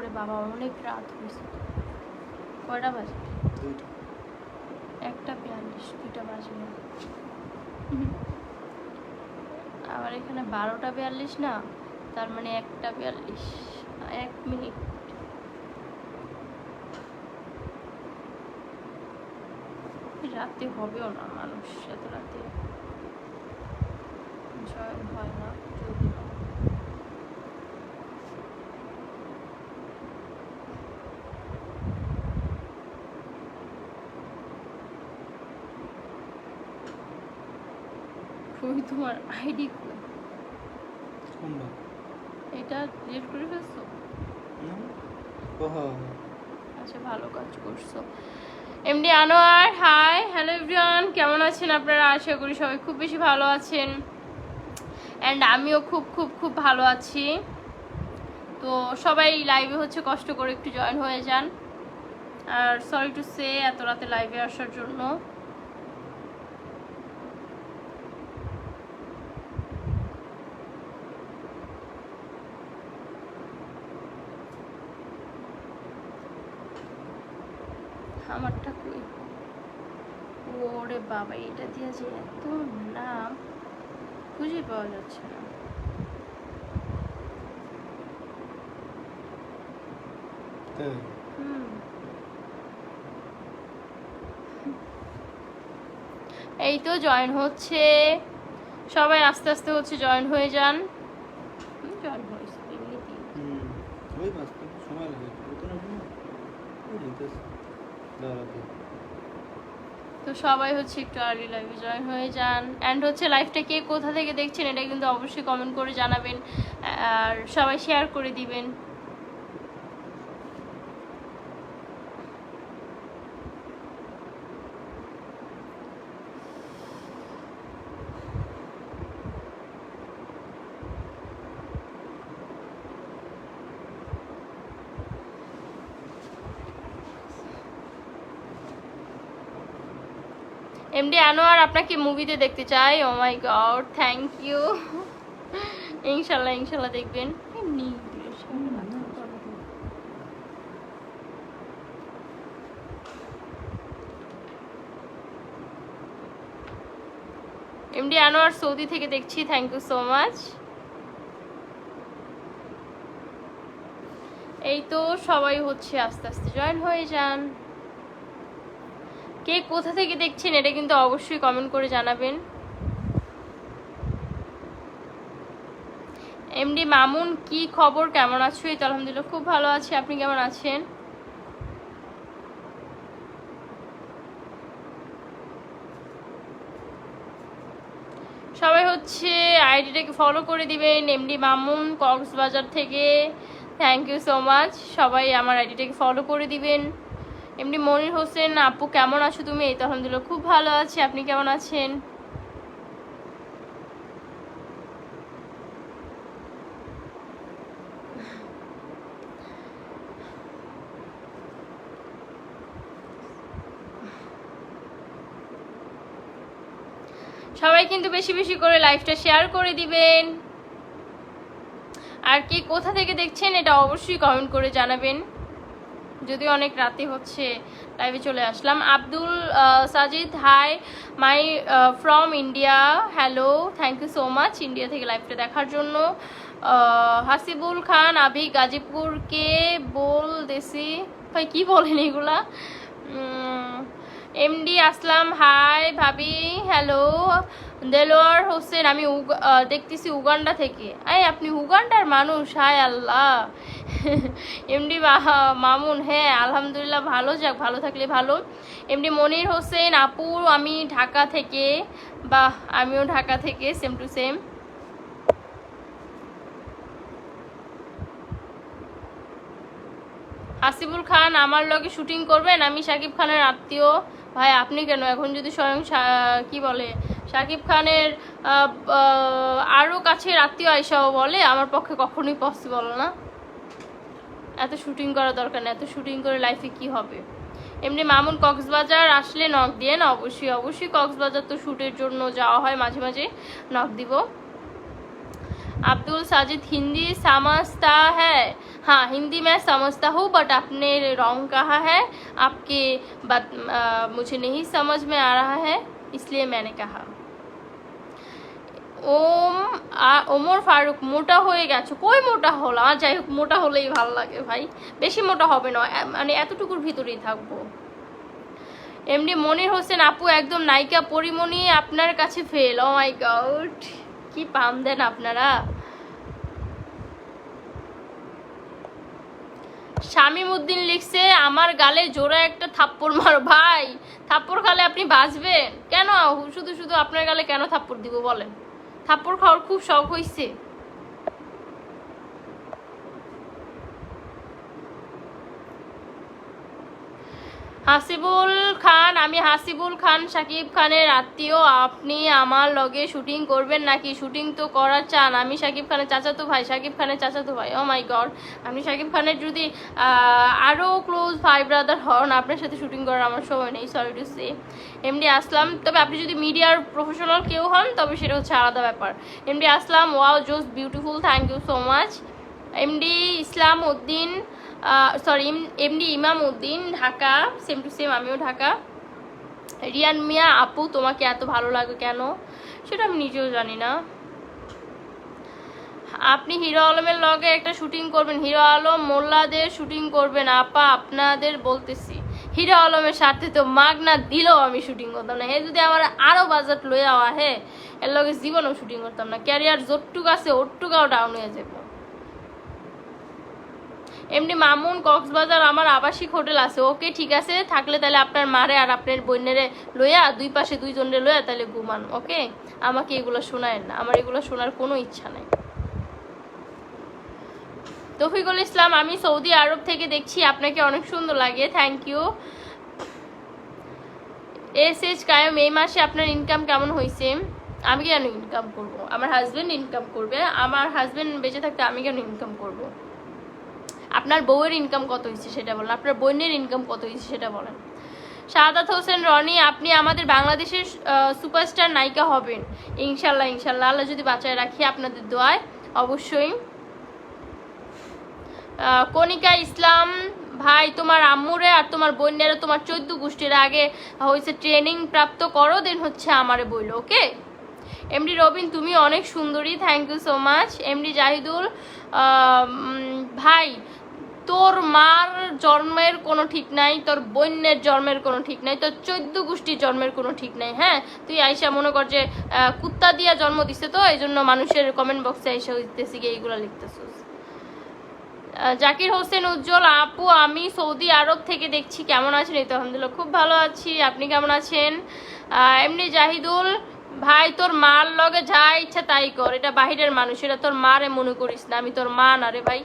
ওরে বাবা অনেক রাত হয়েছে। কয়টা বাজে? 1:42, 2টা বাজে না। আবার এখানে 12:42 না, তার মানে 1:42, 1 মিনিট। রাতে হবেও না, মানুষ এত রাতে জয়েন হয় না যদি কই তোমার আইডি কই? এটা ডিলিট করে ফেলছো? আচ্ছা, ভালো কাজ করছো। MD Anwar, hi, hello everyone, কেমন আছেন আপনারা? আশা করি সবাই খুব বেশি ভালো আছেন, অ্যান্ড আমিও খুব খুব খুব ভালো আছি। তো সবাই লাইভে হচ্ছে কষ্ট করে একটু জয়েন হয়ে যান। আর সরি টু সে এত রাতে লাইভে আসার জন্য। আমারটা কই? ওরে বাবা, এটা দিয়ে যে এত নাম খুঁজে পাওয়া যাচ্ছে না। এই তো জয়েন হচ্ছে, সবাই আস্তে আস্তে হচ্ছে জয়েন হয়ে যান। জয়েন হয়েছে এমনিতেই। তো সবাই হচ্ছে একটু আর্লি লাইভে জয়েন হয়ে যান, অ্যান্ড হচ্ছে লাইভটা কে কোথা থেকে দেখছেন এটা কিন্তু অবশ্যই কমেন্ট করে জানাবেন, আর সবাই শেয়ার করে দিবেন। এমডি আনোয়ার আপনাকে মুভিতে দেখতে চাই। ও মাই গড, থ্যাংক ইউ। ইনশাল্লাহ ইনশাল্লাহ দেখবেন। এমডি আনোয়ার সৌদি থেকে দেখছি, থ্যাংক ইউ সো মাচ। এই তো সবাই হচ্ছে আস্তে আস্তে জয়েন হয়ে যান। কে কোথা থেকে দেখছেন এটা কিন্তু অবশ্যই কমেন্ট করে জানাবেন। এমডি মামুন, কি খবর, কেমন আছো? এই তো আলহামদুলিল্লাহ খুব ভালো আছি, আপনি কেমন আছেন? সবাই হচ্ছে আইডিটাকে ফলো করে দিবেন। এমডি মামুন কক্সবাজার থেকে, থ্যাংক ইউ সো মাচ। সবাই আমার আইডিটাকে ফলো করে দিবেন। এমডি মনির হোসেন, আপু কেমন আছো তুমি? এই তো আলহামদুলিল্লাহ খুব ভালো আছি, আপনি কেমন আছেন? সবাই কিন্তু বেশি বেশি করে লাইভটা শেয়ার করে দিবেন, আর কে কোথা থেকে দেখছেন এটা অবশ্যই কমেন্ট করে জানাবেন। যদি অনেক রাতে হচ্ছে লাইভে চলে আসলাম। Abdul Sajid, hi, my from India, hello, thank you so much India থেকে লাইভটা দেখার জন্য। হাসিবুল খান, আভি গাজীপুর কে বল দেশি, ভাই কি বলেন এগুলা? এমডি আসলাম, হাই ভাবি, হ্যালো। দেলোয়ার হোসেন, আমি দেখতেছি উগান্ডা থেকে। এই আপনি উগান্ডার মানুষ? হায় আল্লাহ। এমডি মামুন, হ্যাঁ আলহামদুলিল্লাহ ভালো, যাক ভালো থাকলে ভালো। এমডি মনির হোসেন, আপু আমি ঢাকা থেকে। বাহ, আমিও ঢাকা থেকে, সেম টু সেম। আসিফুল খান, আমার লগে শুটিং করবেন? আমি শাকিব খানের আত্মীয়। ভাই আপনি কেন, এখন যদি স্বয়ং কি বলে শাকিব খানের আরও কাছের আত্মীয় আইসাও বলে, আমার পক্ষে কখনোই পসিবল না। এত শুটিং করা দরকার না, এত শুটিং করে লাইফে কি হবে? এমনি মামুন, কক্সবাজার আসলে নক দিয়ে না, অবশ্যই অবশ্যই। কক্সবাজার তো শ্যুটের জন্য যাওয়া হয়, মাঝে মাঝে নক দিব। अब्दुल साजिद हिंदी समझता है? हाँ, हिंदी मैं समझता हूँ, बट आपने रॉन्ग कहा है। आपकी बात मुझे नहीं समझ में आ रहा है, इसलिए मैंने कहा। ওমর ফারুক, মোটা হয়ে গেছো? কই মোটা হলো? যাই হোক, মোটা হলেই ভালো লাগে ভাই, বেশি মোটা হবে না, মানে এতটুকুর ভিতরেই থাকবো। এমডি মনির হোসেন, আপু একদম নায়িকা পরিমণি আপনার কাছে ফেল। ও মাই গড, কি পাম দেন আপনারা। শামীম উদ্দিন লিখছে, আমার গালে জোড়া একটা থাপ্পড় মারো। ভাই, থাপ্পড় খালে আপনি বাঁচবেন কেন? শুধু শুধু আপনার গালে কেন থাপ্পড় দিব বলেন? থাপ্পড় খাওয়ার খুব শখ হয়েছে? হাসিবুল খান, আমি হাসিবুল খান শাকিব খানের আত্মীয়। আপনি আমার লগে শুটিং করবেন নাকি? শুটিং তো করার চান। আমি শাকিব খানের চাচাতো ভাই। শাকিব খানের চাচাতো ভাই? ও মাই গড, আপনি শাকিব খানের যদি আরও ক্লোজ ভাই ব্রাদার হন, আপনার সাথে শুটিং করার আমার সময় নেই, সরি টু সে। এমডি আসলাম, তবে আপনি যদি মিডিয়ার প্রফেশনাল কেউ হন তবে সেটা হচ্ছে আলাদা ব্যাপার। এমডি আসলাম, ওয়াও জোস beautiful, thank you so much. MD Islam Uddin, sorry MD Imam Uddin, Dhaka, same to same, আমিও ঢাকা। রিয়ান মিয়া, আপু তোমাকে এত ভালো লাগে কেন? সেটা আমি নিজেও জানি না। আপনি হিরো আলমের লগে একটা শুটিং করবেন? হিরো আলম মোল্লাদের শুটিং করবেন? আপা আপনাদের বলতেছি, হিরো আলমের সাথে তো মাগনা দিলেও আমি শুটিং করতাম না। হে যদি আমার আরও বাজেট লয়ে আওয়া হে, এর লগে জীবনেও শুটিং করতাম না। ক্যারিয়ার যতটুক আছে ওটুকাও ডাউন হয়ে যাবো। এমনি মামুন, কক্সবাজার আমার আবাসিক হোটেল আছে। ওকে ঠিক আছে, থাকলে তাহলে আপনার মারে আর আপনার বোনেরে লইয়া, দুই পাশে দুইজনে লইয়া তাহলে ঘুমান। ওকে, আমাকে এগুলো শোনায় না, আমার এগুলো শোনার কোনো ইচ্ছা নাই। তৌফিকুল ইসলাম, আমি সৌদি আরব থেকে দেখছি, আপনাকে অনেক সুন্দর লাগে, থ্যাংক ইউ। এস কায়েম, এই মাসে আপনার ইনকাম কেমন হয়েছে? আমি কেন ইনকাম করব? আমার হাজবেন্ড ইনকাম করবে। আমার হাজবেন্ড বেঁচে থাকতে আমি কেন ইনকাম করব? আপনার বউয়ের ইনকাম কত হয়েছে সেটা বলেন, আপনার বোনের ইনকাম কত হয়েছে সেটা বলেন। শাহাদাত হোসেন রনি, আপনি আমাদের বাংলাদেশের সুপারস্টার নায়িকা হবেন ইনশাল্লাহ। ইনশাল্লাহ, আল্লাহ যদি বাঁচায় রাখি, আপনাদের দোয়ায় অবশ্যই। কণিকা ইসলাম, ভাই তোমার আম্মুরে আর তোমার বোনেরা, তোমার 14 গোষ্ঠীর আগে হয়েছে ট্রেনিং প্রাপ্ত করো, দেন হচ্ছে আমারে বইলো। ওকে। এমডি রবিন, তুমি অনেক সুন্দরী, thank you so much. MD Zahidul, ভাই তোর মার জন্মের কোনো ঠিক নাই, তোর বোনের জন্মের কোনো ঠিক নাই, তোর 14 গোষ্ঠীর জন্মের কোনো ঠিক নাই। হ্যাঁ, তুই আইসা মনে কর যে কুত্তা দিয়া জন্ম দিছে, তো এই জন্য মানুষের কমেন্ট বক্সে আইসা হইতেছি গিয়ে এইগুলো লিখতেছিস। জাকির হোসেন উজ্জ্বল, আপু আমি সৌদি আরব থেকে দেখছি, কেমন আছেন? এই তো আলহামদুলিল্লাহ খুব ভালো আছি, আপনি কেমন আছেন? এমনি জাহিদুল, ভাই তোর মার লগে যা ইচ্ছা তাই কর, এটা বাহিরের মানুষ, এটা তোর মারে মনে করিস না। আমি তোর মা না রে ভাই,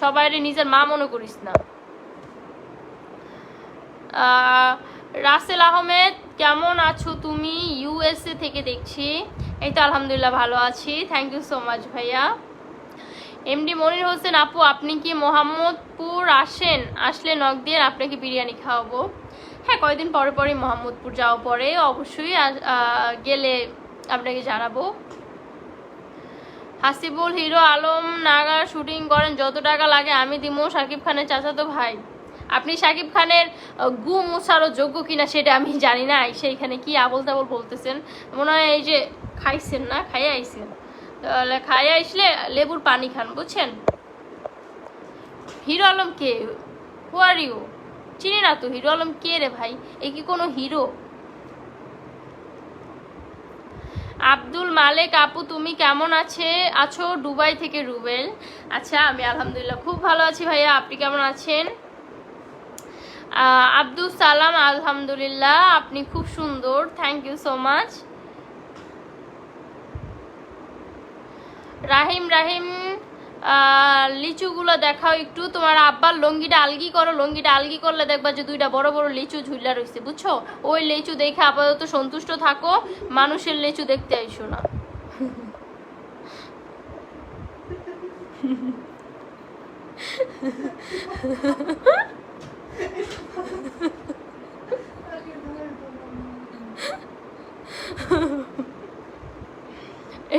সবাই নিজের মা মনে করিস না। রাসেল আহমেদ, কেমন আছো তুমি? ইউএসএ থেকে দেখছি। এই তো আলহামদুলিল্লাহ ভালো আছি, থ্যাংক ইউ সো মাচ ভাইয়া। এমডি মনির হোসেন, আপু আপনি কি মোহাম্মদপুর আসেন? আসলে নক দিয়ে আপনাকে বিরিয়ানি খাওয়াবো। হ্যাঁ, কয়েকদিন পরে পরে মোহাম্মদপুর যাওয়া পরে অবশ্যই গেলে আপনাকে জানাবো। হাসিবুল, হিরো আলম নাগার শুটিং করেন, যত টাকা লাগে আমি দিমো। শাকিব খানের চাচাতো ভাই। আপনি শাকিব খানের গু মোছারও যোগ্য কিনা সেটা আমি জানি না, সেইখানে কি আবল তাবল বলতেছেন। মনে হয় এই যে খাইছেন না, খাইয়ে আইছেন, তাহলে খাইয়ে আসলে লেবুর পানি খান, বুঝছেন? হিরো আলম কে? Who are you? চিনি না তো হিরো আলম কে রে ভাই, এ কি কোনো হিরো? আব্দুল মালেক, আপু তুমি কেমন আছো? দুবাই থেকে রুবেল। আচ্ছা, আমি আলহামদুলিল্লাহ খুব ভালো আছি ভাইয়া, আপনি কেমন আছেন? আব্দুল সালাম, আলহামদুলিল্লাহ আপনি খুব সুন্দর, থ্যাংক ইউ সো মাচ। রাহিম, লিচুগুলো দেখাও একটু। তোমার আব্বার লঙ্গিটা আলগি করো, লঙ্গিটা আলগি করলে দেখবা যে দুইটা বড় বড় লিচু ঝুলা রয়েছে, বুঝছো? ওই লিচু দেখে আপাতত সন্তুষ্ট থাকো, মানুষের লিচু দেখতে আইসো না।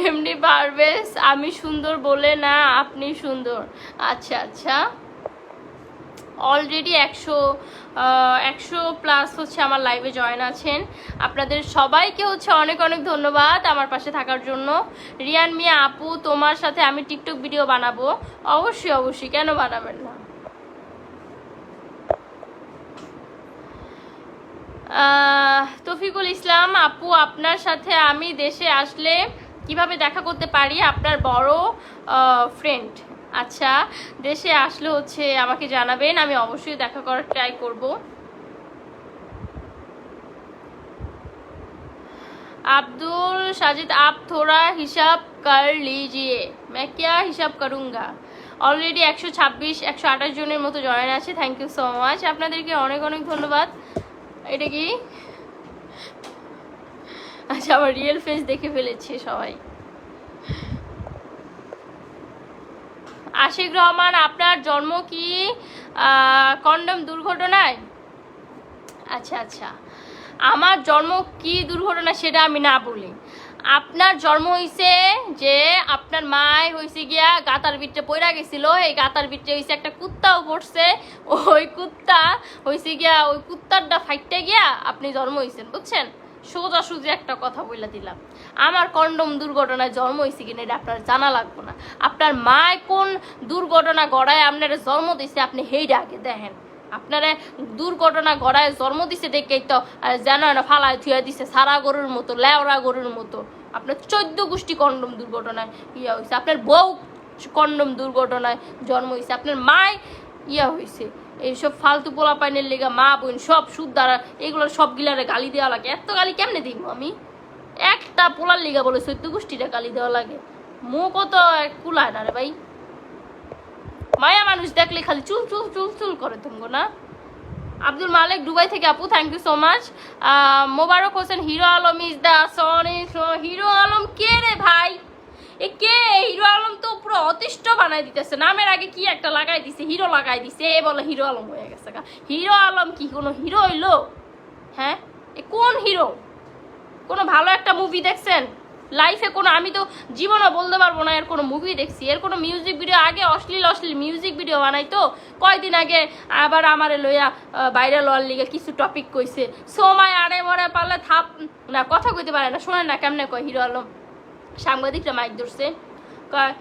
এমনি পারভেজ আমি সুন্দর বলে না, আপনি সুন্দর। আচ্ছা আচ্ছা, অলরেডি 100+ হচ্ছে আমার লাইভে জয়েন আছেন। আপনাদের সবাইকে হচ্ছে অনেক অনেক ধন্যবাদ আমার পাশে থাকার জন্য। রিয়ান মিয়া আপু, তোমার সাথে আমি টিকটক ভিডিও বানাবো। অবশ্যই অবশ্যই, কেন বানাবেন না। তফিকুল ইসলাম আপু, আপনার সাথে আমি দেশে আসলে কিভাবে দেখা করতে পারি? আপনার বড় ফ্রেন্ড। আচ্ছা, দেশে আসলে হচ্ছে আমাকে জানাবেন, আমি অবশ্যই দেখা করার ট্রাই করব। আব্দুল সাজিদ आप थोड़ा हिसाब कर लीजिए, मैं क्या हिसाब करूँगा। অলরেডি 126-128 জনের মতো জয়েন আছে। থ্যাংক ইউ সো মাচ, আপনাদেরকে অনেক অনেক ধন্যবাদ। এটা কি? আচ্ছা, আমার রিয়েল ফেস দেখে ফেলেছে সবাই। আশিক রহমান, আপনার জন্ম কি কন্ডম দুর্ঘটনায়? আচ্ছা আচ্ছা, আমার জন্ম কি দুর্ঘটনা সেটা আমি না বলি। আপনার জন্ম হয়েছে যে আপনার মায় হয়েছে গিয়া গাতার ভিতরে পড়া গেছিল, এই গাতার ভিতরে হয়েছে একটা কুত্তাও পড়ছে, ওই কুত্তা হয়েছে গিয়া ওই কুত্তারটা ফাইটটা গিয়া আপনি জন্ম হয়েছেন, বুঝছেন? সোজাসুজি একটা কথা বলে দিলাম। আমার কন্ডম দুর্ঘটনায় জন্ম হয়েছে কিনা এটা আপনার জানা লাগবে না। আপনার মায় কোন দুর্ঘটনা গড়ায় আপনার জন্ম দিছে আপনি হেইটা আগে দেখেন। আপনারা দুর্ঘটনা গড়ায় জন্ম দিছে দেখেই তো যেন না ফালায় থুয়া দিছে সারা গরুর মতো, লেওরা গরুর মতো। আপনার 14 গোষ্ঠী কন্ডম দুর্ঘটনায় ইয়া হয়েছে, আপনার বউ কন্ডম দুর্ঘটনায় জন্ম হয়েছে, আপনার মায় ইয়া হয়েছে। এইসব ফালতু পোলা পাইনের লেগা মা বোন সব সুদ দ্বারা এগুলো সবগুলারে গালি দেওয়া লাগে। এত গালি কেমনে দিব আমি? একটা পোলার লেগা বলে 14 গোষ্ঠীটা গালি দেওয়া লাগে? মুখও তো কুলায় না রে ভাই। মায়া মানুষ দেখলে খালি চুল চুল চুল চুল করে তুমগো না। আব্দুল মালিক দুবাই থেকে আপু, thank you so much. Mobarak Hossain, hero Alam is the Sony. Hero Alam কে রে ভাই? এ কে? হিরো আলম তো পুরো অতিষ্ঠ বানাই দিতেছে, নামের আগে কি একটা লাগাই দিছে, হিরো লাগাই দিছে, এ বলে হিরো আলম হয়ে গেছে। হিরো আলম কি কোনো হিরো হইলো? হ্যাঁ, এ কোন হিরো? কোনো ভালো একটা মুভি দেখছেন লাইফে? কোনো, আমি তো জীবনও বলতে পারবো না এর কোনো মুভি দেখছি। এর কোনো মিউজিক ভিডিও, আগে অশ্লীল অশ্লীল মিউজিক ভিডিও বানাইতো। কয়দিন আগে আবার আমারে লইয়া ভাইরাল হওয়ার লিগে কিছু টপিক কইছে। সময় আরে মরে পারলে থাপ না, কথা কইতে পারে না, শোনেন না কেমনে কয় হিরো আলম। সাংবাদিকরা মাইক ধরছে, কয়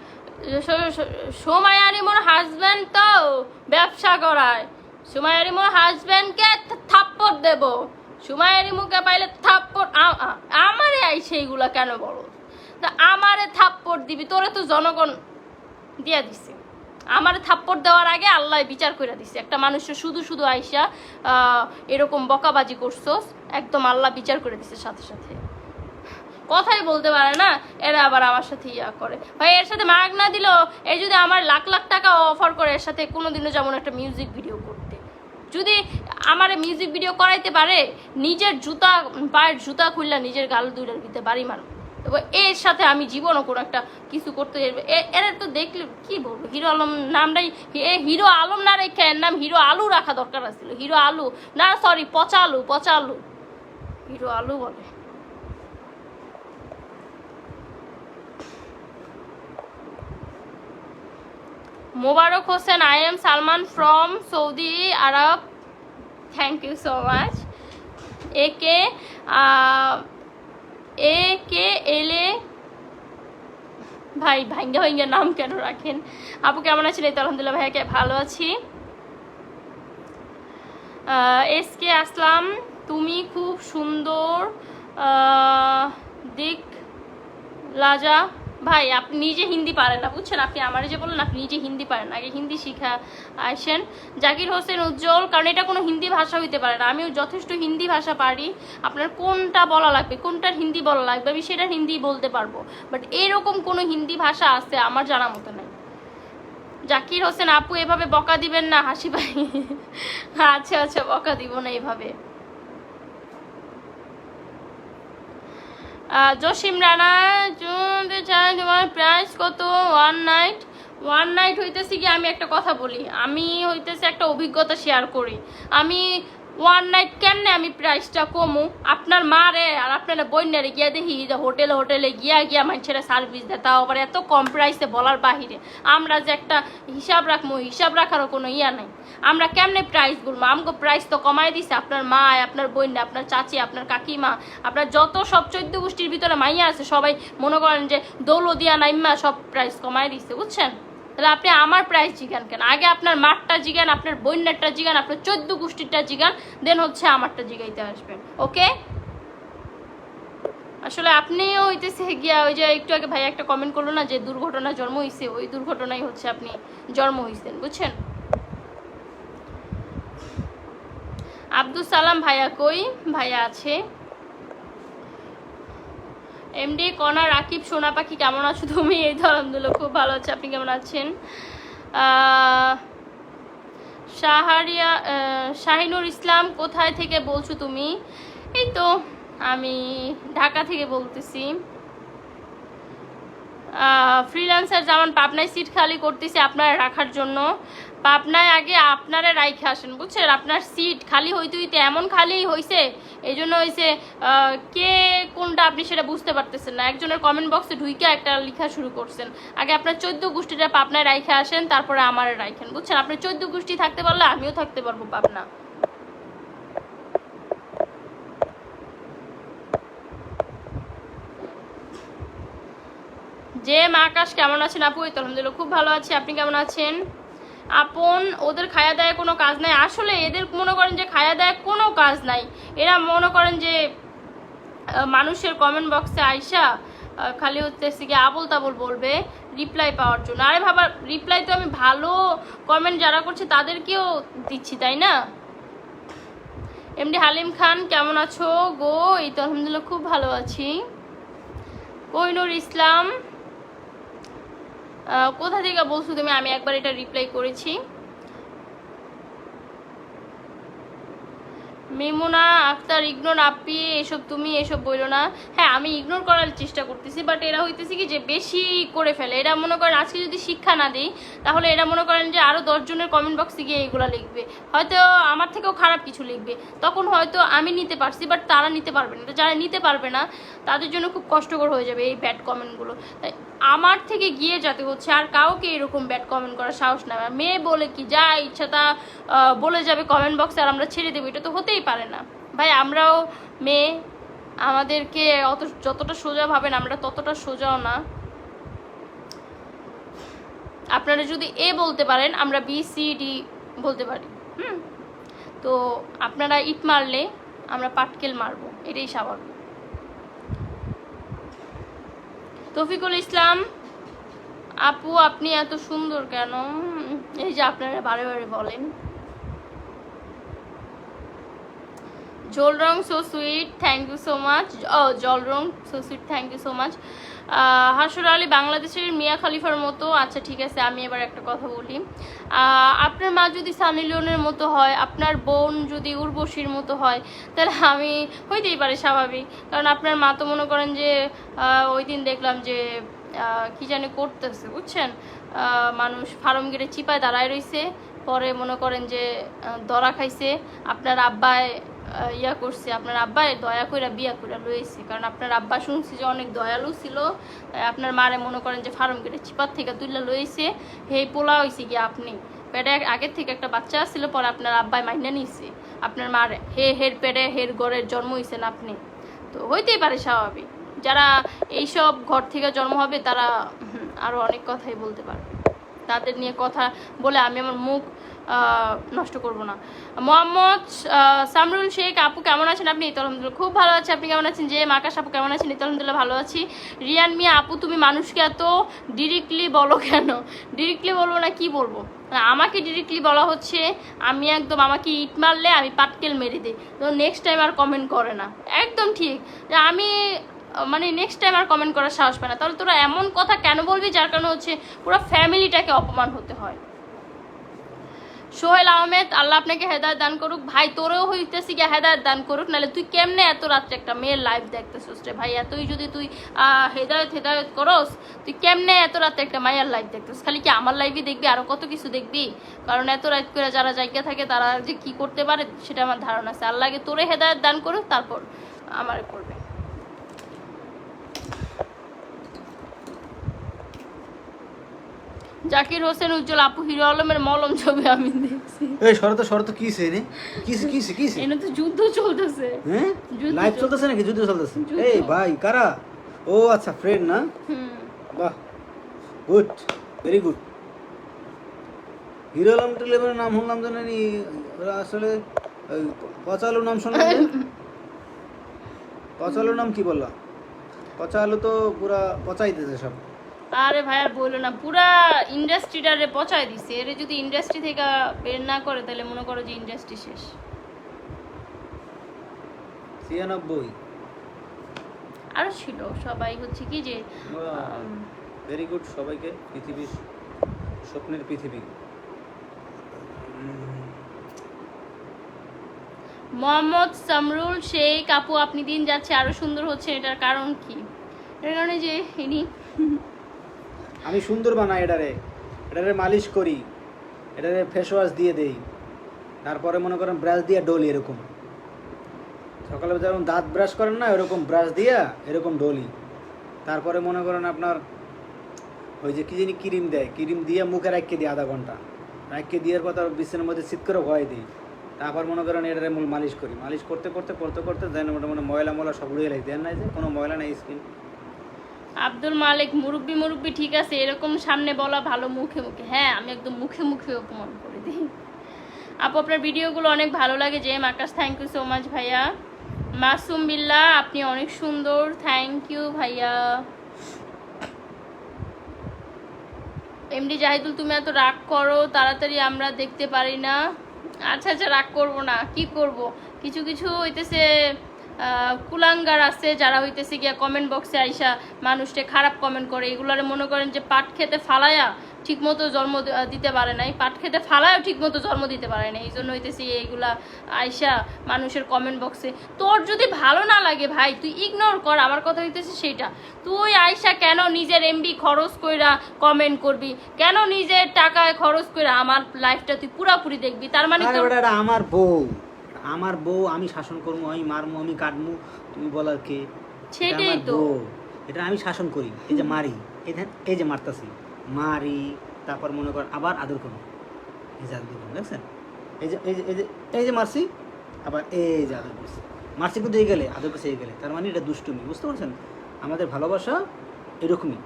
সোমায়ারি মোর হাজব্যান্ড তো ব্যবসা করায়, সোমায়ারি মোর হাজব্যান্ডকে থাপ্পড় দেব, সুমায়ারি মুখে পাইলে থাপ্পড়। আমারে আইছে এইগুলা কেন বলো? তা আমারে থাপ্পড় দিবি, তোরে তো জনগণ দিয়া দিছে। আমারে থাপ্পড় দেওয়ার আগে আল্লাহ বিচার করে দিছে। একটা মানুষের শুধু শুধু আইসা এরকম বকাবাজি করছোস, একদম আল্লাহ বিচার করে দিছে সাথে সাথে। কথাই বলতে পারে না, এরা আবার আমার সাথে ইয়া করে। ভাই এর সাথে মার্ক না দিলেও এই যদি আমার লাখ লাখ টাকা অফার করে এর সাথে কোনোদিনও যেমন একটা মিউজিক ভিডিও করতে, যদি আমার মিউজিক ভিডিও করাইতে পারে, নিজের জুতা পায়ের জুতা খুললা নিজের গাল দুইটার ভিতরে বাড়ি মারব। এর সাথে আমি জীবনও কোনো একটা কিছু করতে এর তো দেখলে কি বলবো। হিরো আলম নামটাই হিরো আলম না রেখে এর নাম হিরো আলু রাখা দরকার ছিল। হিরো আলু না, সরি পচা আলু, পচা আলু, হিরো আলু বলে। Mobarak Hossain, I am Salman from Saudi Arab, thank you so much. একে এলে ভাই ভাঙ্গা ভাঙ্গা নাম কেন রাখেন? আপু কেমন আছেন? এই তো আলহামদুলিল্লাহ ভাইয়াকে ভালো আছি। এসকে আসলাম, তুমি খুব সুন্দর দিক লাজা। ভাই আপনি নিজে হিন্দি পারেন না, বুঝছেন? আপনি আমার যে বললেন আপনি নিজে হিন্দি পারেন, আগে হিন্দি শিখা আসেন। জাকির হোসেন উজ্জ্বল, কারণ এটা কোনো হিন্দি ভাষা হইতে পারে না। আমিও যথেষ্ট হিন্দি ভাষা পারি, আপনার কোনটা বলা লাগবে, কোনটার হিন্দি বলা লাগবে আমি সেটা হিন্দি বলতে পারবো, বাট এরকম কোনো হিন্দি ভাষা আছে আমার জানা মতো নাই। জাকির হোসেন আপু এভাবে বকা দিবেন না, হাসি পাই। আচ্ছা আচ্ছা, বকা দিব না এভাবে। জসিম রানা, তোমার প্রাইস কত? ওয়ান নাইট হইতেছে কি, আমি একটা কথা বলি, আমি হইতেছে একটা অভিজ্ঞতা শেয়ার করি। আমি ওয়ান নাইট কেমনে আমি প্রাইসটা কমু? আপনার মা রে আর আপনার বন্যারে গিয়া দেখি যে হোটেলে গিয়া মানুষের সার্ভিস দেয়, তাও আবার এত কম প্রাইসে বলার বাহিরে। আমরা যে একটা হিসাব রাখবো, হিসাব রাখারও কোনো ইয়া নাই। আমরা কেমনে প্রাইস বলবো? আমাকে প্রাইস তো কমাই দিছে আপনার মা, আপনার বন্যা, আপনার চাচি, আপনার কাকিমা, আপনার যত সব 14 গোষ্ঠীর ভিতরে মাইয়া আছে সবাই মনে করেন যে দৌলদিয়া নাইম্মা সব প্রাইস কমাই দিছে, বুঝছেন? তাহলে আপনি আমার প্রাইস জিগান কেন? আগে আপনার মাঠটা জিগান, আপনার বন্যারটা জিগান, আপনার 14 গোষ্ঠীরটা জিগান, দেন হচ্ছে আমারটা জিগাইতে আসবেন। ওকে, আসলে আপনিও হইতেছে গিয়া ওই যে একটু আগে ভাই একটা কমেন্ট করলো না যে দুর্ঘটনা জন্ম হইছে, ওই দুর্ঘটনাই হচ্ছে আপনি জন্ম হইছেন, বুঝছেন? আব্দুল সালাম ভাইয়া কই? ভাইয়া আছে। এমডি কনা রাকিব সোনা পাখি কেমন আছো তুমি? এই তো আলহামদুলিল্লাহ খুব ভালো আছে, আপনি কেমন আছেন? শাহিনুর ইসলাম কোথায় থেকে বলছো তুমি? এই তো আমি ঢাকা থেকে বলতেছি। ফ্রিল্যান্সার যেমন পাবনায় সিট খালি করতেছি আপনারা রাখার জন্য। পাবনায় আগে আপনারা রাইখে আসেন, বুঝছেন? আপনার সিট খালি হইতে হইতে এমন খালি হয়েছে, এই জন্য হয়েছে কে কোনটা আপনি সেটা বুঝতে পারতেছেন না। একজনের কমেন্ট বক্সে ঢুইকে একটা লেখা শুরু করছেন। আগে আপনার 14 গোষ্ঠীটা পাবনায় রাইখে আসেন, তারপরে আমার রাইখেন, বুঝছেন? আপনার 14 গোষ্ঠী থাকতে পারলে আমিও থাকতে পারবো পাবনা। যে আকাশ কেমন আছেন আপু? এই তো আলহামদুলিল্লাহ খুব ভালো আছি, আপনি কেমন আছেন? আপন ওদের খায়া দেয় কোনো কাজ নাই। আসলে এদের মনে করেন যে খায়া দেয় কোনো কাজ নাই। এরা মনে করেন যে মানুষের কমেন্ট বক্সে আইসা খালি হচ্ছে কি আবল তাবল বলবে রিপ্লাই পাওয়ার জন্য। আরে বাবা, রিপ্লাই তো আমি ভালো কমেন্ট যারা করছে তাদেরকেও দিচ্ছি, তাই না? এমডি হালিম খান কেমন আছো গো? এই তো আলহামদুলিল্লাহ খুব ভালো আছি। কোহিনুর ইসলাম কোথা থেকে বলছো তুমি? আমি একবার এটা রিপ্লাই করেছি। মেমুনা আক্তার ইগনোর আপি এসব তুমি এসব বইলো না। হ্যাঁ, আমি ইগনোর করার চেষ্টা করতেছি, বাট এরা হইতেছে কি যে বেশি করে ফেলে। এরা মনে করেন আজকে যদি শিক্ষা না দিই তাহলে এরা মনে করেন যে আরও 10 জনের কমেন্ট বক্সে গিয়ে এগুলো লিখবে, হয়তো আমার থেকেও খারাপ কিছু লিখবে। তখন হয়তো আমি নিতে পারছি, বাট তারা নিতে পারবে না। যারা নিতে পারবে না তাদের জন্য খুব কষ্টকর হয়ে যাবে এই ব্যাড কমেন্টগুলো। তাই আমার থেকে গিয়ে যাতে হচ্ছে আর কাউকে এরকম ব্যাড কমেন্ট করার সাহস না। মেয়ে বলে কি যা ইচ্ছা তা বলে যাবে কমেন্ট বক্সে আর আমরা ছেড়ে দেবো, এটা তো হতেই পারে না ভাই। আমরাও মেয়ে, আমাদেরকে যতটা সোজা ভাবেন আমরা ততটা সোজাও না। আপনারা যদি এ বলতে পারেন, আমরা BCD বলতে পারি। তো আপনারা ইট মারলে আমরা পাটকেল মারবো, এটাই স্বাভাবিক। তৌফিকুল ইসলাম আপু আপনি এত সুন্দর কেন? এই যে আপনারা বারে বারে বলেন। জলরং so sweet, thank you so much. জলরং so sweet, thank you so much. Hasur Ali বাংলাদেশের মিয়া খলিফার মতো। আচ্ছা ঠিক আছে, আমি এবার একটা কথা বলি। আপনার মা যদি সানি লিওনের মতো হয়, আপনার বোন যদি উর্বশীর মতো হয়, তাহলে আমি হইতেই পারে স্বাভাবিক। কারণ আপনার মা তো মনে করেন যে ওই দিন দেখলাম যে কি জানি করতেছে, বুঝছেন? মানুষ ফার্ম গেটে চিপায় দাঁড়ায় রয়েছে, পরে মনে করেন যে ধরা খাইছে। আপনার আব্বায় ইয়া করছে, আপনার আব্বাই দয়া কইরা বিয়া কইরা লইছে। কারণ আপনার আব্বা শুনছি যে অনেক দয়ালু ছিল, আপনার মারে মনে করেন যে ফার্ম গেটে চিপার থেকে তুইলা লইছে। হেই পোলা হয়েছে কি আপনি পেটে আগের থেকে একটা বাচ্চা ছিল, পরে আপনার আব্বাই মাইনা নিয়েছে আপনার মারে। হের পেটে হের ঘরের জন্ম হয়েছেন আপনি, তো হইতেই পারে স্বাভাবিক। যারা এইসব ঘর থেকে জন্ম হবে তারা আরও অনেক কথাই বলতে পারবে। তাদের নিয়ে কথা বলে আমি আমার মুখ নষ্ট করব না। মোহাম্মদ সামরুল শেখ আপু কেমন আছেন আপনি? এই তো আলহামদুলিল্লাহ খুব ভালো আছি, আপনি কেমন আছেন? যে আকাশ আপু কেমন আছেন? এই তো আলহামদুলিল্লাহ ভালো আছি। রিয়ান মিয়া আপু তুমি মানুষকে এত ডিরেক্টলি বলো কেন? ডিরেক্টলি বলবো না কি বলবো? আমাকে ডিরেক্টলি বলা হচ্ছে, আমি একদম আমাকে ইট মারলে আমি পাটকেল মেরে দিই, তো নেক্সট টাইম আর কমেন্ট করে না। একদম ঠিক, আমি মানে নেক্সট টাইম আর কমেন্ট করার সাহস পায় না। তাহলে তোরা এমন কথা কেন বলবি যার কারণে হচ্ছে পুরো ফ্যামিলিটাকে অপমান হতে হয়? সোহেল আহমেদ, আল্লাহ আপনাকে হেদায়েত দান করুক। ভাই তোরেও হইতেছি গিয়ে হেদায়েত দান করুক, নাহলে তুই কেমনে এত রাত্রে একটা মেয়ের লাইভ দেখতেছিস রে ভাই? এতই যদি তুই হেদায়েত করস, তুই কেমনে এত রাত্রে একটা মায়ের লাইভ দেখতেছিস? খালি কি আমার লাইভই দেখবি, আরো কত কিছু দেখবি? কারণ এত রাত করে যারা জায়গা থাকে তারা যে কি করতে পারে সেটা আমার ধারণা আছে। আল্লাহকে তোরে হেদায়েত দান করুক, তারপর আমারে করবে। জাকির হোসেন উজ্জ্বল, আপু হিরো আলমের মলম ছবি আমি দেখছি। এই শরত কিছে নে? কিছে এনে তো যুদ্ধ চলতেছে। হ্যাঁ, লাইভ চলতেছে নাকি যুদ্ধ চলতেছে? এই ভাই কারা? ও আচ্ছা, ফ্রেন্ড না? বাহ, good, very good. Hero Alam টেলিভিশনের নাম শুনলাম জানি, ওরা আসলে পচালু নাম শুনলাম। পচালু নাম কি বললা? পচালু তো পুরা পচাইতেছে সব। আরে ভাই আর বললো না, পুরা ইন্ডাস্ট্রিটারে পচায় দিছে। এর যদি ইন্ডাস্ট্রি থেকে বের না করে তাহলে মনে করো যে ইন্ডাস্ট্রি শেষ। 96 আরো ছিল সবাই, হচ্ছে কি যে ভেরি গুড সবাইকে। পৃথিবীর স্বপ্নের পৃথিবী। মোহাম্মদ সামরুল শেখ, আপু আপনি দিন যাচ্ছে আরো সুন্দর হচ্ছে, এটার কারণ কি? এর কারণে যে ইনি আমি সুন্দর বানাই, এটারে মালিশ করি, এটারে ফেস ওয়াশ দিয়ে দেই, তারপরে মনে করেন ব্রাশ দিয়ে ডলি। এরকম সকালে যেমন দাঁত ব্রাশ করেন না, এরকম ব্রাশ দিয়া এরকম ডলি। তারপরে মনে করেন আপনার ওই যে কি জানি ক্রিম দেয়, ক্রিম দিয়ে মুখে রাখিয়ে দিই আধা ঘন্টা, রাখিয়ে দেওয়ার পর তার বিছানার মধ্যে শীত করে ভয় দিই। তারপর মনে করেন এটারে মালিশ করি, মালিশ করতে দেন মোটামুটি ময়লা সব উড়িয়ে লাগে, দেন নাই যে কোনো ময়লা নেই স্কিন। আব্দুল মালিক, মুরব্বি ঠিক আছে, এরকম সামনে বলা ভালো, মুখে মুখে। হ্যাঁ, আমি একদম মুখে মুখে অপমান করে দিই। আপু আপনার ভিডিওগুলো অনেক ভালো লাগে। জেম আকাশ, থ্যাংক ইউ সো মাচ ভাইয়া। মাসুম বিল্লাহ, আপনি অনেক সুন্দর, থ্যাংক ইউ ভাইয়া। এমডি জাহিদুল, তুমি এত রাগ করো তাড়াতাড়ি, আমরা দেখতে পারি না। আচ্ছা রাগ করব না, কি করব? কিছু হইতেছে কুলাঙ্গার আছে যারা হইতেছে গিয়া কমেন্ট বক্সে আইসা মানুষকে খারাপ কমেন্ট করে। এগুলারে মনে করেন যে পাট খেতে ফালায়া ঠিকমতো জন্ম দিতে পারে নাই, পাট খেতে ফালায়ও ঠিকমতো জন্ম দিতে পারে না। এই জন্য হইতেছি এইগুলা আইসা মানুষের কমেন্ট বক্সে। তোর যদি ভালো না লাগে ভাই তুই ইগনোর কর, আমার কথা হইতেছে সেইটা। তুই আইসা কেন নিজের এমবি খরচ কইরা কমেন্ট করবি? কেন নিজের টাকায় খরচ কইরা আমার লাইফটা তুই পুরাপুরি দেখবি? তার মানে আমার বউ, আমি শাসন করবো, আমি মারমু, আমি কাটমু, তুমি বলার কে? সেটাই তো, এটা আমি শাসন করি। এই যে মারি, এই যে মারতাছি, মারি, তারপর মনে করেন আবার আদর করবো, এই যে আদর করবো, দেখছেন? এই যে মারছি, আবার এই যে আদর করছি, মারছি কিন্তু এই গেলে আদর করছে এই গেলে, তার মানে এটা দুষ্টুমি। বুঝতে পারছেন? আমাদের ভালোবাসা এরকমই।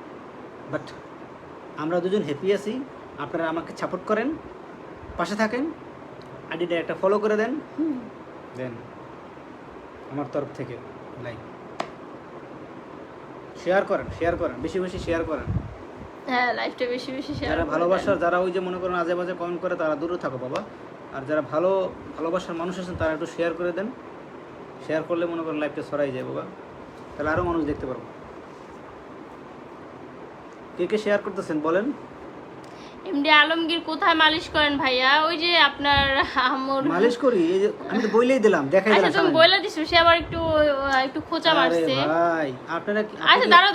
বাট আমরা দুজন হ্যাপি আছি, আপনারা আমাকে সাপোর্ট করেন, পাশে থাকেন, আইডিটা একটা ফলো করে দেন আমার তরফ থেকে লাইক শেয়ার করেন, বেশি শেয়ার করেন। হ্যাঁ, লাইফটা বেশি শেয়ার। যারা ভালোবাসার, যারা ওই যে মনে করেন আজে বাজে কমেন্ট করে, তারা দূরে থাকো বাবা। আর যারা ভালোবাসার মানুষ আছেন তারা একটু শেয়ার করে দেন। শেয়ার করলে মনে করেন লাইফটা ছড়াই যায় বাবা, তাহলে আরও মানুষ দেখতে পারবো। কে শেয়ার করতেছেন বলেন? এমডি আলমগীর, কোথায় মালিশ করেন ভাইয়া? ওই যে আপনার আমর মালিশ করি, এই যে আমি তো বইলেই দিলাম, দেখাই দিলাম। আচ্ছা তুমি বইলা দিছো, সে আবার একটু খোঁচা মারছে। ভাই আপনারা আচ্ছা দাঁড়াও,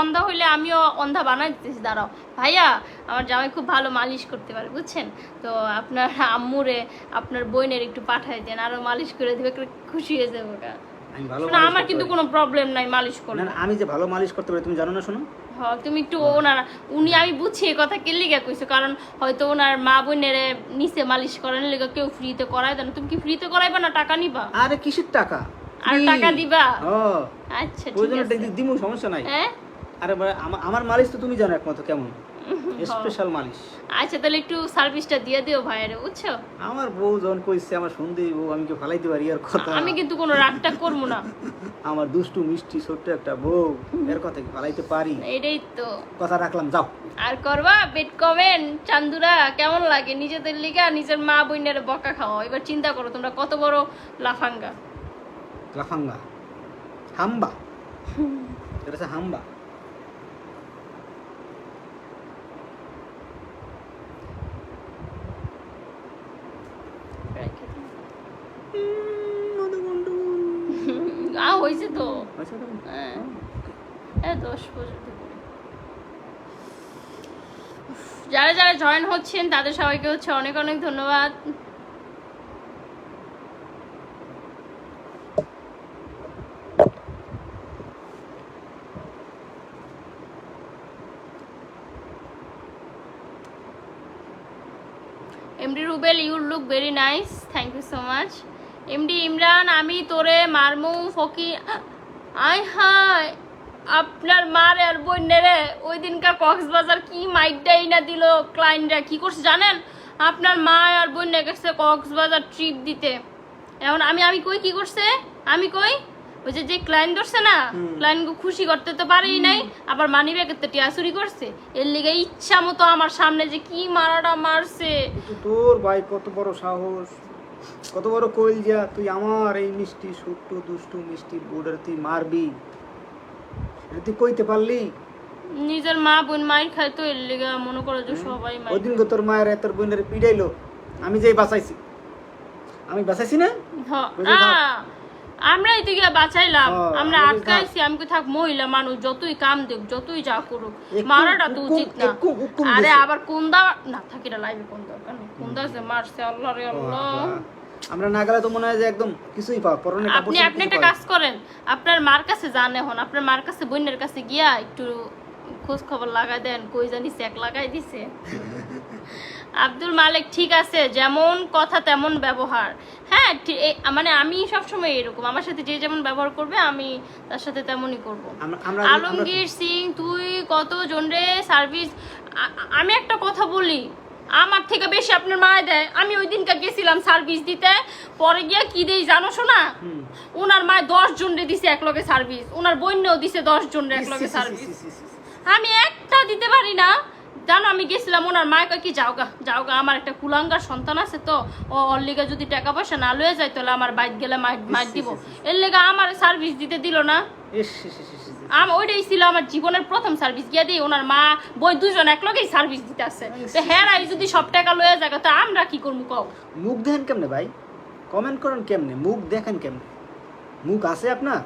অন্ধা হইলে আমিও অন্ধা বানাই দিতেছি। দাঁড়াও ভাইয়া, আমার জামাই খুব ভালো মালিশ করতে পারে, বুঝছেন তো? আপনার আম্মুরে আপনার বোনের একটু পাঠাই দেন, আরো মালিশ করে দিবে, খুশি হয়ে যাবে। আমার কিন্তু কোনো প্রবলেম নাই মালিশ করলে। আমি যে ভালো মালিশ করতে পারি তুমি জানো না? শোনো, তুমি একটু উনি, আমি বুঝছি এই কথা কে লিগা কইছো, কারণ হয়তো ওনার মা বোনের নিচে মালিশ করানোর লিগা কেউ ফ্রিতে করায় দেন। তুমি কি ফ্রিতে করাইবা না টাকা নিবা? আরে কিসের টাকা? আর টাকা দিবা? আচ্ছা ঠিক আছে, দিমু, সমস্যা নাই। আরে আমার মালিশ তো তুমি জানো একমাত্র কেমন, স্পেশাল মালিশ। আচ্ছা তাহলে একটু সার্ভিসটা দিয়ে দিও ভাইরে, বুঝছো? আমার বউ যখন কইছে আমার সুন্দরী বউ, আমি কি ফালাইতে পারি আর কথা? আমি কিন্তু কোনো রাগটা করব না। আমার দুষ্টু মিষ্টি ছোট্ট একটা বউ, এর কথা কি ফালাইতে পারি? এটাই তো কথা রাখলাম, যাও। আর করবা বেড কমেন্ট চান্দুরা? কেমন লাগে নিজেদের লিগা নিজের মা বোনের বকা খাওয়া? এবার চিন্তা করো তোমরা কত বড় লাফাঙ্গা, হাম্বা, এটা হাম্বা। আচ্ছা হ্যাঁ 10 পর্যন্ত করি। যারা যারা জয়েন হচ্ছেন তাদের সবাইকে হচ্ছে অনেক অনেক ধন্যবাদ। MD Rubel, you look very nice, thank you so much. MD Imran, আমি তোরে মারমু ফকি। আয় হায়, আপনার মার আর বোনেরে ওই দিনকার কক্সবাজার কি মাইকটাই না দিল ক্লায়েন্টরা। কি করছে জানেন? আপনার মা আর বোন গেছে কক্সবাজার ট্রিপ দিতে। এখন আমি কই কি করছে? আমি কই ওই যে ক্লায়েন্ট ধরছে না, ক্লায়েন্টকে খুশি করতে তো পারেই নাই, আবার মানি ব্যাগের তো টিয়া চুরি করছে। এর লিগে ইচ্ছা মতো আমার সামনে যে কি মারাটা মারছে। তোর ভাই কত বড় সাহস, কত বড় কইলজা, তুই আমার এই মিষ্টি ছোট্ট দুষ্টু মিষ্টি বোর্ডার তুই মারবি, এটা তুই কইতে পারলি? নিজের মা বোন মাইর খায় তো এর লিগে মনে করো যে সবাই মাইর। ওই দিন তোর মায়ের তোর বোনের পিড়াইলো, আমি যেই বাঁচাইছি, আমি বাঁচাইছি না? আমরা এদিকে বাঁচাইলাম, আমরা আটকাইছি। আমি কই থাক, মহিলা মানুষ যতই কাম দেখ যতই যা করুক, মারাটা তো উচিত না। আরে আবার কোনদা না থাকি না লাইভে, কোন দরকার নেই, কোনদা যে মারছে আল্লাহ রে আল্লাহ। আমরা না গেলে তো মনে হয় যে একদম কিছুই পাও পরনে কাপড়। আপনি একটা কাজ করেন, আপনার মার কাছে যান, এখন আপনার মার কাছে বোনের কাছে গিয়া একটু খোঁজ খবর লাগাই দেন, কই জানি চেক লাগাই দিছে। আব্দুল মালিক, ঠিক আছে, যেমন কথা তেমন ব্যবহার। হ্যাঁ মানে আমি সবসময় এরকম, আমার সাথে যে যেমন ব্যবহার করবে আমি তার সাথে তেমনই করবো। আলমগীর সিং, তুই কত জনরে সার্ভিস? আমি একটা কথা বলি, আমার থেকে বেশি আপনার মায় দেয়। আমি ওই দিনকে গেছিলাম সার্ভিস দিতে, পরে গিয়া কি দেই জানো শোনা? ওনার মায় 10 জনরে দিছে একলগে সার্ভিস, ওনার বোনও দিছে 10 জনরে একলগে সার্ভিস। আমি একটা দিতে পারি না জানো। আমি গেছিলাম, ওনার মায় কয় কি যাওগা যাওগা, আমার একটা কুলাঙ্গার সন্তান আছে তো, ও ওর লিগে যদি টাকা পয়সা না লয়ে যায় তাহলে আমার বাইক গেলে মাইট দিব। এর লেগে আমার সার্ভিস দিতে দিল না। ওইটাই ছিল আমার জীবনের প্রথম সার্ভিস, গিয়া দিই ওনার মা বই দুজন একলগেই সার্ভিস দিতে আসে। তো হ্যাঁ যদি সব টাকা লয়ে যায় তো আমরা কি করবো কও? মুখ দেখেন কেমনে ভাই? কমেন্ট করেন কেমনে? মুখ দেখেন কেমনে? মুখ আছে আপনার?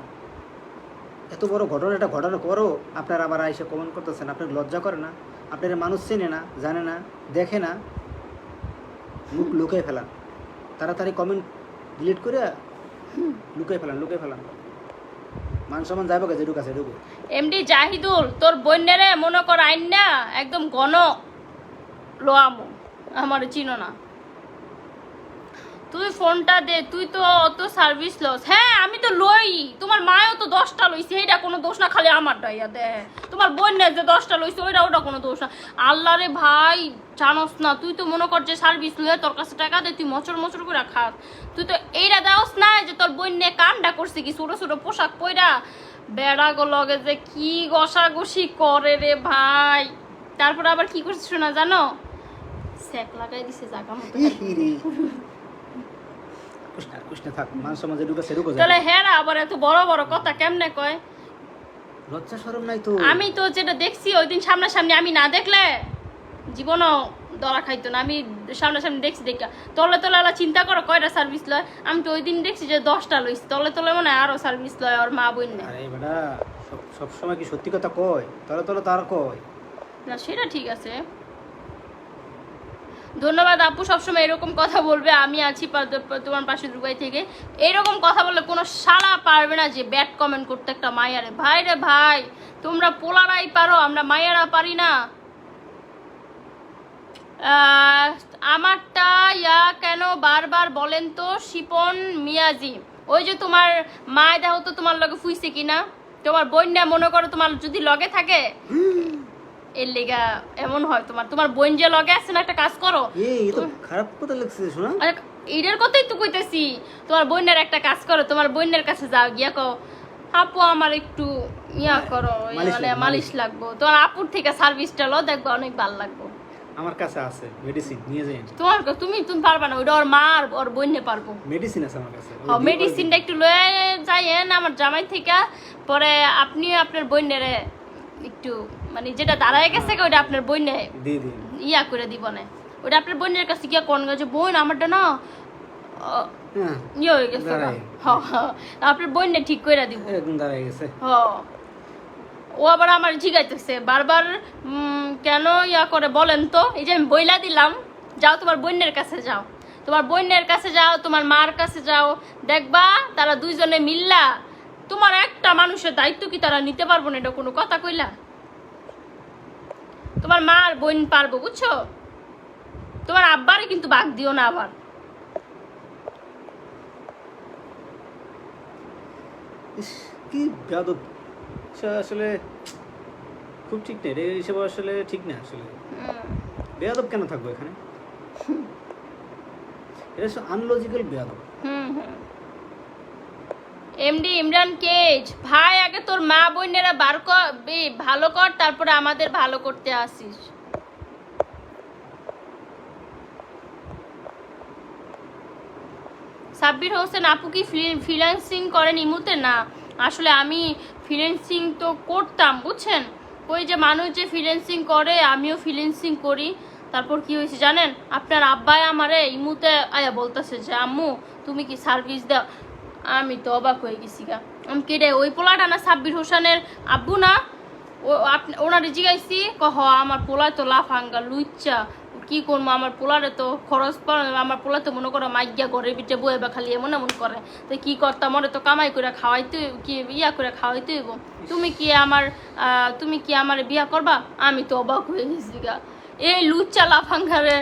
এত বড় ঘটনাটা ঘটনা করো আপনার আবার এসে কমেন্ট করতেছেন, আপনার লজ্জা করে না? আপনারা মানুষ চেনে না, জানে না, দেখে না, মুখ লুকিয়ে ফেলান। তাড়াতাড়ি কমেন্ট ডিলিট করে লুকিয়ে ফেলান। মান সম্মান যাইব কে যেটুক আছে এটুকু। এমডি জাহিদুল, তোর বোনেরে মনে কর আইন না একদম ঘন লোয়ামো, আমার চিনো না। তুই ফোনটা দে, তুই তো অত সার্ভিস লস। হ্যাঁ আমি তো লই, তোমার মায়ও তো 10টা লইছে, এটা কোনো দোষ না, খালি আমার ডাইয়া দে। তোমার বোনের যে 10টা লইছে ওটা কোনো দোষ না। আল্লাহ রে ভাই, জানোস না, তুই তো মনে কর যে সার্ভিস লয়ে তোর কাছে টাকা দে, তুই মচর করে খাস। তুই তো এইটা দেওস না যে তোর বোনে কামটা করছে কি ছোট ছোট পোশাক পইরা বেড়া গো লগে যে কি ঘষাঘষি করে রে ভাই। তারপর আবার কি করছিস না জানো? সেক লাগাই দিছে জায়গা মতো। তাহলে হ্যাঁ আবার এত বড় বড় কথা কেমনে কয়? লজ্জা শরম নাই তো? আমি তো যেটা দেখছি ওই দিন সামনাসামনি, আমি না দেখলে জীবনও ধরা খাইতো না। আমি সামনাসামনি দেখছি, দেখা তলে তলে চিন্তা করো কয়টা সার্ভিস লয়। আমি তো ওই দিন দেখছি যে 10টা লইছি, তলে মনে হয় আরো সার্ভিস লয় ওর মা বোন। আরে বেটা সব সময় কি সত্যি কথা কয়? তলে তার কয় না, সেটা ঠিক আছে। ধন্যবাদ আপু, সবসময় এরকম কথা বলবে, আমি আছি তোমার পাশে দুবাই থেকে। এরকম কথা বললে কোনো শালা পারবে না যে ব্যাড কমেন্ট করতে একটা মাইয়ারে। ভাই রে ভাই, তোমরা পোলারাই পারো, আমরা মাইয়ারা পারি না। আমারটা ইয়া কেন বারবার বলেন তো শিপন মিয়াজি। ওই যে তোমার মায় দেখো তো তোমার লগে ফুইছে কিনা, তোমার বোন না মনে করো তোমার যদি লগে থাকে এর লেগা এমন হয়। তোমার বোন যে লগে আছে না, একটা কাজ করো। এই তো খারাপ কথা লাগছে শোনা। এটার কথাই তো কইতেছি, তোমার বোনের একটা কাজ করো, তোমার বোনের কাছে যাও, গিয়া কও আপু আমার একটু ইয়া করো, মানে মালিশ লাগবো। তোমার আপুর থেকে সার্ভিসটা লো, দেখবো অনেক ভালো লাগবো। আমার কাছে আছে মেডিসিন, নিয়ে যাই। তুমি পারবা না, ওইটা ওর মা আর ওর বোনে পারবো। মেডিসিন আছে আমার কাছে, মেডিসিনটা একটু লয়ে যাইয়েন আমার জামাই থেকে। পরে আপনি আপনার বোনের একটু মানে যেটা দাঁড়ায় গেছে ওইটা আপনার বোনে ইয়া করে দিব না। ওইটা আপনার বোনের কাছে গিয়া কোন যে বোন আমারটা না হ্যাঁ ইয়ে হয়ে গেছে দাঁড়ায়। আপনার বোনটা ঠিক করে দিব এরকম দাঁড়ায় গেছে। ও আবার আমার জিগাইতেছে বারবার কেন ইয়া করে বলেন তো। এই যে আমি বইলা দিলাম, যাও তোমার বোনের কাছে যাও, তোমার বোনের কাছে যাও, তোমার মার কাছে যাও, দেখবা তারা দুইজনে মিল্লা তোমার একটা মানুষের দায়িত্ব কি তারা নিতে পারবো না? এটা কোনো কথা কইলা? তোমার মা আর বোন পারবো, বুঝছো? তোমার আব্বারে কিন্তু বাগ দিও না আবার। ইস, কি বেয়াদব। আসলে খুব ঠিক নেই রে, এসব আসলে ঠিক না। আসলে বেয়াদব কেন থাকবো এখানে? এটা আনলজিক্যাল বেয়াদব। এমডি ইমরান কেজ ভাই, আগে তোর মা বোনেরা ভালো কর, তারপরে আমাদের ভালো করতে আসিস। সাব্বির হোসেন আপু কি ফ্রিল্যান্সিং করেন ইমুতে? না, আসলে আমি ফ্রিল্যান্সিং তো করতাম, বুঝছেন? ওই যে মানুষ যে ফ্রিল্যান্সিং করে, আমিও ফ্রিল্যান্সিং করি। তারপর কি হয়েছে জানেন? আপনার আব্বাই আমারে ইমুতে আয়া বলতেছে যে আম্মু তুমি কি সার্ভিস দাও। আমি তো অবাক হয়ে গেছি গা। আমি কেটে ওই পোলাটা না সাব্বির হোসেনের আব্বু না? ওনারে জিগাইছি, কহ আমার পোলায় তো লাফাঙ্গা লুচ্চা, কি করবো আমার পোলারে তো খরচ পড়ে, আমার পোলা তো মনে করো মাইগিয়া ঘরে বিটে বয়ে বা খালি এমন এমন করে, তো কি করতাম? মনে তো কামাই করে খাওয়াইতে কি ইয়া করে খাওয়াইতে হইব। তুমি কি আমার বিয়া করবা? আমি তো অবাক হয়ে গেছি গা। এই লুচ্চা লাফাঙ্গারের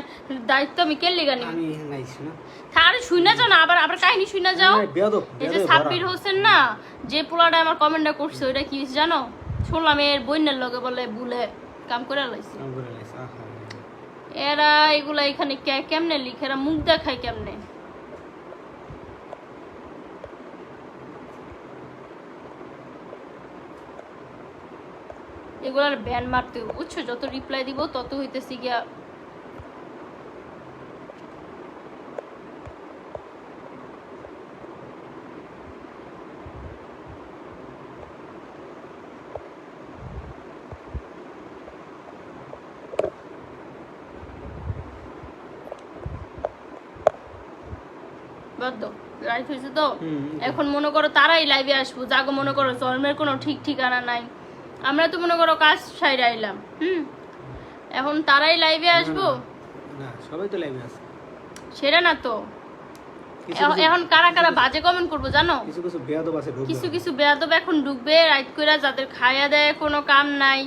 দায়িত্ব আমি কে লেগা নিব? আমি নাইছি না। আরে শুনে যাও না, আবার কাহিনী শুনে যাও। বেয়াদব এই যে সাব্বির হোসেন না, যে পোলাটা আমার কমেন্টটা করছে, ওইটা কি হয়েছে জানো? শুনলাম এর বইনের লগে বলে ভুলে কাম করে লাইছে। এরা এগুলা এখানে কেমনে লিখে, এরা মুখ দেখায় কেমনে? এগুলার ব্যান মারতে হবে, বুঝছো? যত রিপ্লাই দিব তত হইতেছি গিয়া বাধ্য লাইভ হয়েছে তো। এখন মনে করো তারাই লাইভে আসবো, যাগো মনে করো জন্মের কোনো ঠিক ঠিকানা নাই। আমরা তো মনে করো কাজ সাইডে আইলাম, এখন তারাই লাইভে আসবো না, সবাই তো লাইভে আছে। সেটা না তো, এখন কারা কারা বাজে কমেন্ট করবো জানো? কিছু কিছু বেয়াদব আছে, কিছু বেয়াদব এখন ঢুকবে রাইট কইরা, যাদের খাইয়া দেয় কোনো কাম নাই,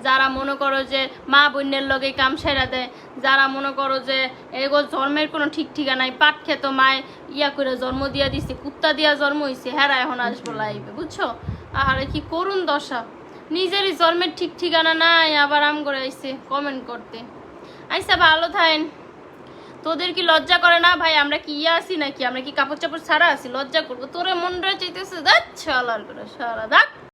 যারা মনে করো যে মা বোনের লগে কাম সেরা দেয়, যারা মনে করো যে এগো জন্মের কোনো ঠিক ঠিকা নাই, পাট খেত মায় ইয়া করে জন্ম দিয়া দিছে, কুত্তা দিয়া জন্ম হইছে, হেরা এখন আসবো লাইভে, বুঝছো? আরে কি করুন দশা, নিজেরই জন্মের ঠিক ঠিকানা নাই, আবার আম করে আইছে কমেন্ট করতে। আইসা ভালো থাকেন। তোদের কি লজ্জা করে না ভাই? আমরা কি ইয়া আছি নাকি? আমরা কি কাপড় চাপড় ছাড়া আছি? লজ্জা করবো? তোরে মনটা চাইতেছে যাচ্ছে আলার করে সারা দেখ।